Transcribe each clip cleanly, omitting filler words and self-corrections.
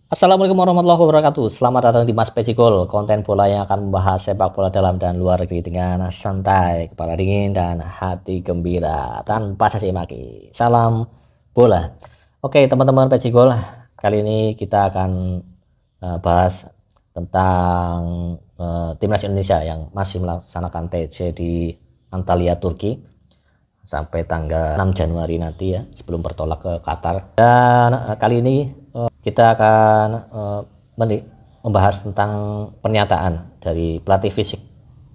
Assalamualaikum warahmatullahi wabarakatuh. Selamat datang di Mas Pecikol, konten bola yang akan membahas sepak bola dalam dan luar negeri dengan santai, kepala dingin, dan hati gembira tanpa caci maki. Salam bola. Oke teman-teman Pecikol, kali ini kita akan bahas tentang timnas Indonesia yang masih melaksanakan TC di Antalya, Turki sampai tanggal 6 Januari nanti ya, sebelum bertolak ke Qatar. Dan kali ini kita akan membahas tentang pernyataan dari pelatih fisik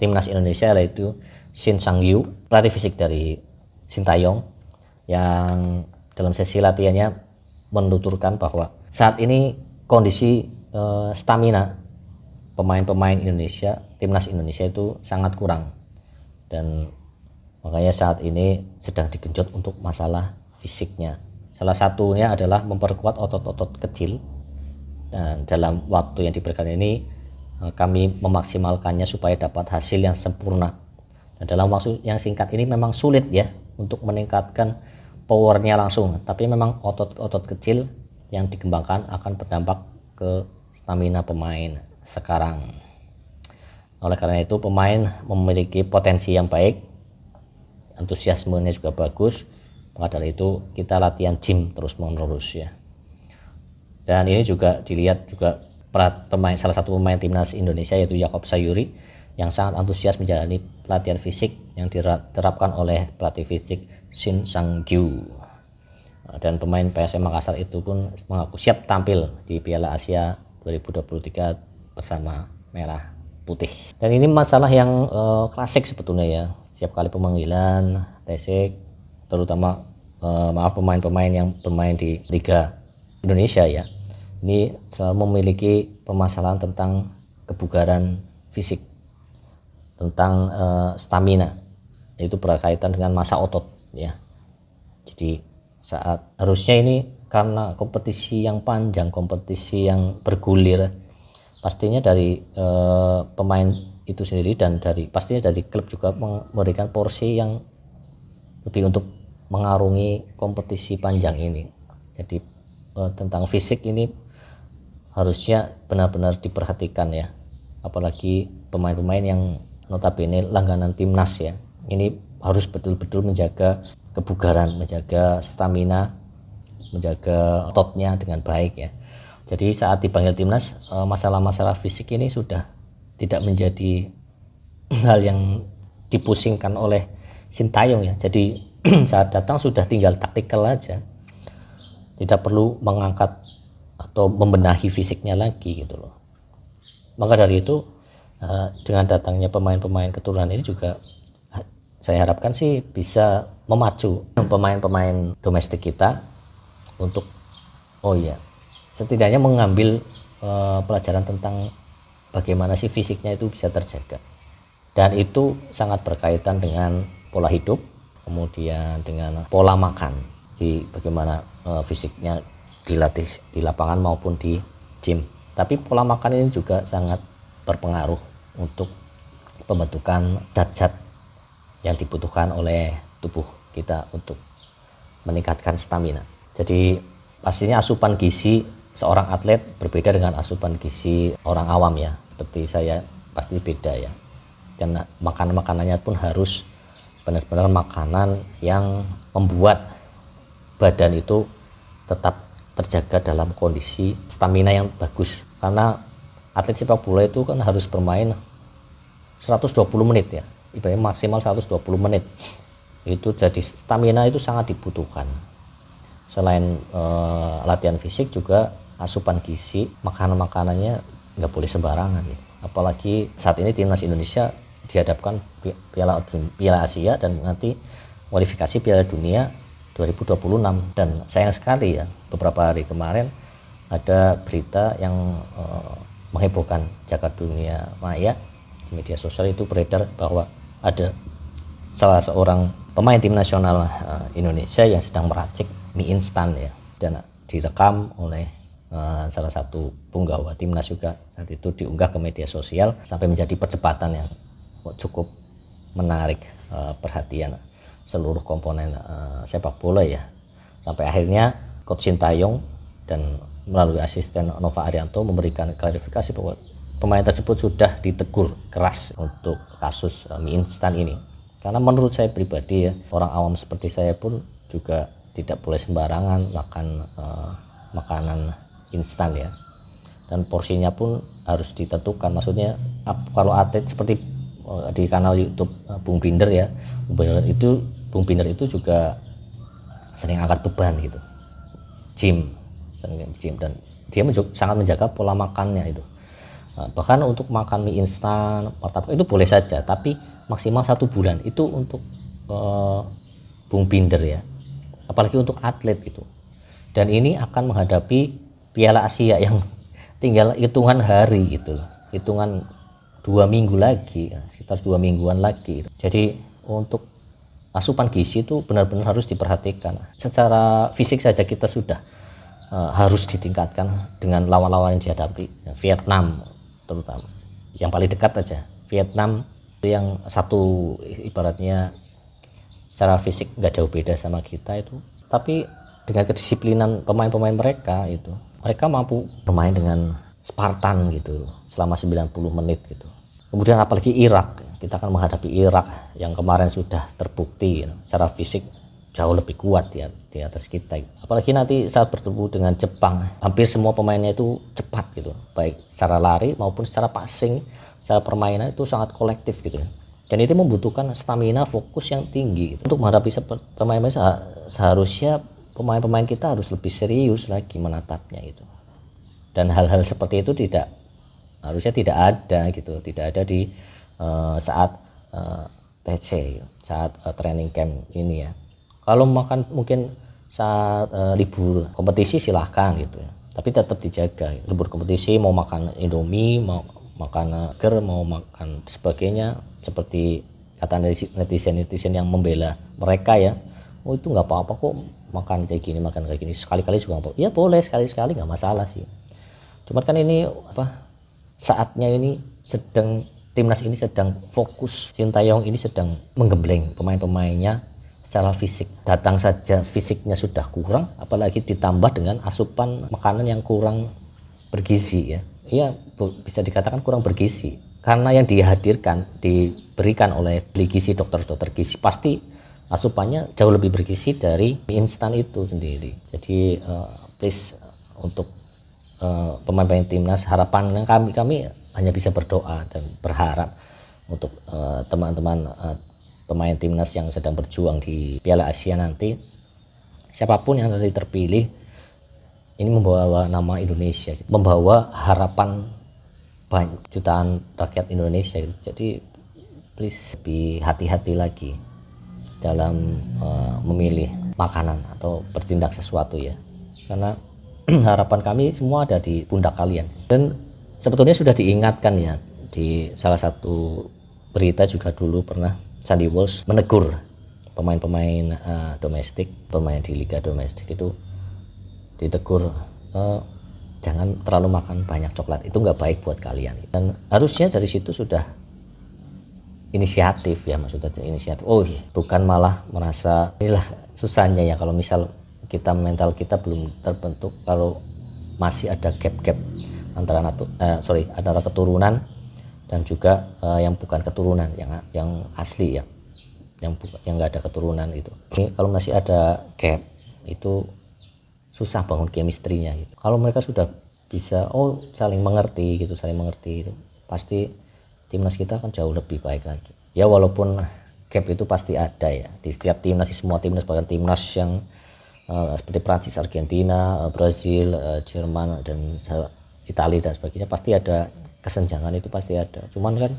timnas Indonesia, yaitu Shin Sang-gyu, pelatih fisik dari Sintayong, yang dalam sesi latihannya menuturkan bahwa saat ini kondisi stamina pemain-pemain Indonesia, timnas Indonesia itu sangat kurang, dan makanya saat ini sedang digenjot untuk masalah fisiknya. Salah satunya adalah memperkuat otot-otot kecil, dan dalam waktu yang diberikan ini kami memaksimalkannya supaya dapat hasil yang sempurna. Dan dalam waktu yang singkat ini memang sulit ya untuk meningkatkan powernya langsung, tapi memang otot-otot kecil yang dikembangkan akan berdampak ke stamina pemain sekarang. Oleh karena itu pemain memiliki potensi yang baik, antusiasmenya juga bagus. Maka dari itu kita latihan gym terus menerus ya. Dan ini juga dilihat juga salah satu pemain timnas Indonesia, yaitu Yaakob Sayuri, yang sangat antusias menjalani pelatihan fisik yang diterapkan oleh pelatih fisik Shin Sang-gyu. Dan pemain PSM Makassar itu pun mengaku siap tampil di Piala Asia 2023 bersama Merah Putih. Dan ini masalah yang klasik sebetulnya ya. Setiap kali pemanggilan TC, terutama pemain-pemain yang bermain di Liga Indonesia ya, ini selalu memiliki permasalahan tentang kebugaran fisik, tentang stamina, itu berkaitan dengan massa otot ya. Jadi saat harusnya ini karena kompetisi yang panjang, kompetisi yang bergulir, pastinya dari pemain itu sendiri dan pastinya dari klub juga memberikan porsi yang lebih untuk mengarungi kompetisi panjang ini. Jadi tentang fisik ini harusnya benar-benar diperhatikan ya, apalagi pemain-pemain yang notabene langganan timnas ya. Ini harus betul-betul menjaga kebugaran, menjaga stamina, menjaga ototnya dengan baik ya. Jadi saat dipanggil timnas, masalah-masalah fisik ini sudah tidak menjadi hal yang dipusingkan oleh Sintayong ya. Jadi saat datang sudah tinggal taktikal aja, tidak perlu mengangkat atau membenahi fisiknya lagi gitu loh. Maka dari itu dengan datangnya pemain-pemain keturunan ini juga saya harapkan sih bisa memacu pemain-pemain domestik kita untuk setidaknya mengambil pelajaran tentang bagaimana sih fisiknya itu bisa terjaga. Dan itu sangat berkaitan dengan pola hidup, kemudian dengan pola makan, di bagaimana fisiknya dilatih di lapangan maupun di gym. Tapi pola makan ini juga sangat berpengaruh untuk pembentukan zat-zat yang dibutuhkan oleh tubuh kita untuk meningkatkan stamina. Jadi pastinya asupan gizi seorang atlet berbeda dengan asupan gizi orang awam ya, seperti saya pasti beda ya. Dan makanannya pun harus benar-benar makanan yang membuat badan itu tetap terjaga dalam kondisi stamina yang bagus. Karena atlet sepak bola itu kan harus bermain 120 menit ya, ibaratnya maksimal 120 menit. Itu jadi stamina itu sangat dibutuhkan. Selain latihan fisik juga asupan gizi, makanannya nggak boleh sembarangan ya. Apalagi saat ini timnas Indonesia dihadapkan Piala Asia dan nanti kualifikasi Piala Dunia 2026. Dan sayang sekali ya, beberapa hari kemarin ada berita yang menghebohkan jagat dunia maya di media sosial, itu beredar bahwa ada salah seorang pemain tim nasional Indonesia yang sedang meracik mie instan ya, dan direkam oleh salah satu punggawa timnas juga. Saat itu diunggah ke media sosial sampai menjadi perdebatan yang cukup menarik perhatian seluruh komponen sepak bola ya, sampai akhirnya Coach Sintayong dan melalui asisten Nova Arianto memberikan klarifikasi bahwa pemain tersebut sudah ditegur keras untuk kasus mie instan ini. Karena menurut saya pribadi ya, orang awam seperti saya pun juga tidak boleh sembarangan makan makanan instan ya. Dan porsinya pun harus ditentukan. Maksudnya kalau atlet seperti di kanal YouTube Bung Binder ya, Bung Binder itu juga sering angkat beban gitu, gym dan dia sangat menjaga pola makannya itu. Bahkan untuk makan mie instan, martabak itu boleh saja, tapi maksimal 1 bulan itu untuk Bung Binder ya, apalagi untuk atlet gitu. Dan ini akan menghadapi Piala Asia yang tinggal hitungan hari gitu, hitungan 2 minggu lagi, sekitar 2 mingguan lagi. Jadi untuk asupan gizi itu benar-benar harus diperhatikan. Secara fisik saja kita sudah harus ditingkatkan dengan lawan-lawan yang dihadapi, Vietnam terutama yang paling dekat aja. Vietnam yang satu ibaratnya secara fisik nggak jauh beda sama kita itu, tapi dengan kedisiplinan pemain-pemain mereka itu, mereka mampu bermain dengan Spartan gitu selama 90 menit gitu. Kemudian apalagi Irak, kita akan menghadapi Irak yang kemarin sudah terbukti secara fisik jauh lebih kuat ya di atas kita. Apalagi nanti saat bertemu dengan Jepang, hampir semua pemainnya itu cepat gitu, baik secara lari maupun secara passing, secara permainan itu sangat kolektif gitu. Dan itu membutuhkan stamina, fokus yang tinggi gitu. Untuk menghadapi pemain-pemain seharusnya pemain-pemain kita harus lebih serius lagi menatapnya itu. Dan hal-hal seperti itu harusnya tidak ada gitu, tidak ada di saat TC, saat training camp ini ya. Kalau makan mungkin saat libur kompetisi silahkan gitu ya, tapi tetap dijaga. Libur kompetisi mau makan Indomie, mau makan burger, mau makan sebagainya, seperti kata netizen yang membela mereka ya, oh itu nggak apa-apa kok makan kayak gini, sekali-kali juga nggak apa-apa. Ya boleh sekali-sekali, nggak masalah sih. Cuman kan ini saatnya ini timnas ini sedang fokus, Sintayong ini sedang menggembleng pemain-pemainnya secara fisik. Datang saja fisiknya sudah kurang, apalagi ditambah dengan asupan makanan yang kurang bergizi ya. Iya, bisa dikatakan kurang bergizi. Karena yang diberikan oleh beli gizi, dokter-dokter gizi, pasti asupannya jauh lebih bergizi dari mie instan itu sendiri. Jadi please untuk pemain-pemain timnas, harapan kami hanya bisa berdoa dan berharap untuk teman-teman pemain timnas yang sedang berjuang di Piala Asia nanti, siapapun yang nanti terpilih ini membawa nama Indonesia, membawa harapan banyak jutaan rakyat Indonesia. Jadi please lebih hati-hati lagi dalam memilih makanan atau bertindak sesuatu ya, karena harapan kami semua ada di pundak kalian. Dan sebetulnya sudah diingatkan ya, di salah satu berita juga dulu pernah Sandy Walsh menegur pemain-pemain domestik, pemain di liga domestik itu ditegur, jangan terlalu makan banyak coklat, itu nggak baik buat kalian. Dan harusnya dari situ sudah inisiatif ya, maksudnya inisiatif. Oh iya, bukan malah merasa inilah susahnya ya kalau misal mental kita belum terbentuk, kalau masih ada gap antara keturunan dan juga yang bukan keturunan, yang asli ya, yang nggak ada keturunan itu. Ini kalau masih ada gap itu susah bangun chemistry-nya gitu. Kalau mereka sudah bisa saling mengerti gitu, itu pasti timnas kita akan jauh lebih baik lagi. Ya walaupun gap itu pasti ada ya di setiap timnas, di semua timnas, bahkan timnas yang seperti Prancis, Argentina, Brazil, Jerman dan Italia dan sebagainya, pasti ada kesenjangan, itu pasti ada. Cuman kan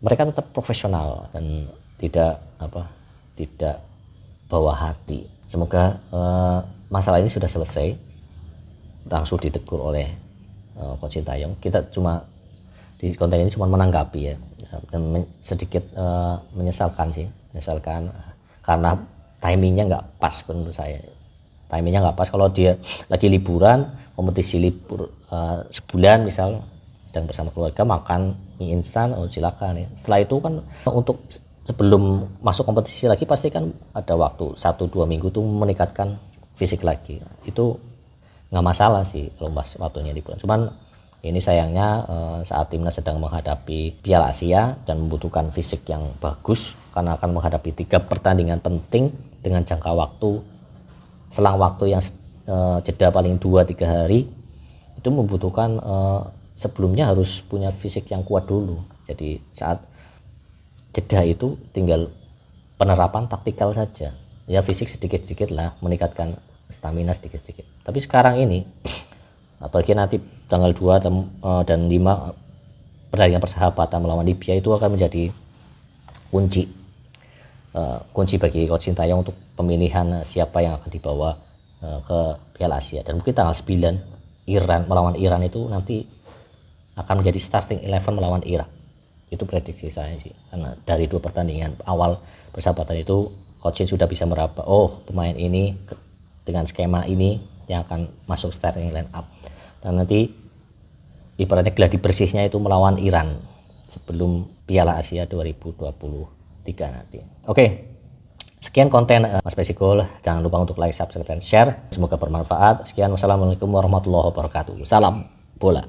mereka tetap profesional dan tidak bawa hati. Semoga masalah ini sudah selesai, langsung ditegur oleh Coach Sintayong. Kita cuma di konten ini cuma menanggapi ya, dan sedikit menyesalkan karena timingnya nggak pas. Menurut saya timingnya nggak pas. Kalau dia lagi liburan, kompetisi libur sebulan misal, dan bersama keluarga makan mie instan, silakan ya. Setelah itu kan untuk sebelum masuk kompetisi lagi pasti kan ada waktu 1-2 minggu tuh meningkatkan fisik lagi. Itu nggak masalah sih kalau pas waktunya liburan. Cuman ini sayangnya saat timnas sedang menghadapi Piala Asia dan membutuhkan fisik yang bagus karena akan menghadapi 3 pertandingan penting dengan jangka waktu selang waktu yang jeda paling 2-3 hari, itu membutuhkan sebelumnya harus punya fisik yang kuat dulu. Jadi saat jeda itu tinggal penerapan taktikal saja, ya fisik sedikit-sedikit lah, meningkatkan stamina sedikit-sedikit. Tapi sekarang ini apalagi nanti tanggal 2 dan 5 pertandingan persahabatan melawan Libya itu akan menjadi kunci bagi Coach Sintayong untuk pemilihan siapa yang akan dibawa ke Piala Asia. Dan mungkin tanggal 9 melawan Iran itu nanti akan menjadi starting 11 melawan Irak. Itu prediksi saya sih, karena dari 2 pertandingan awal persahabatan itu Coach Shin sudah bisa meraba, oh pemain ini dengan skema ini yang akan masuk starting line up. Dan nanti ibaratnya gladi bersihnya itu melawan Iran sebelum Piala Asia 2023 nanti. Oke, sekian konten Mas Pesikul. Jangan lupa untuk like, subscribe, dan share. Semoga bermanfaat. Sekian, wassalamualaikum warahmatullahi wabarakatuh. Salam bola.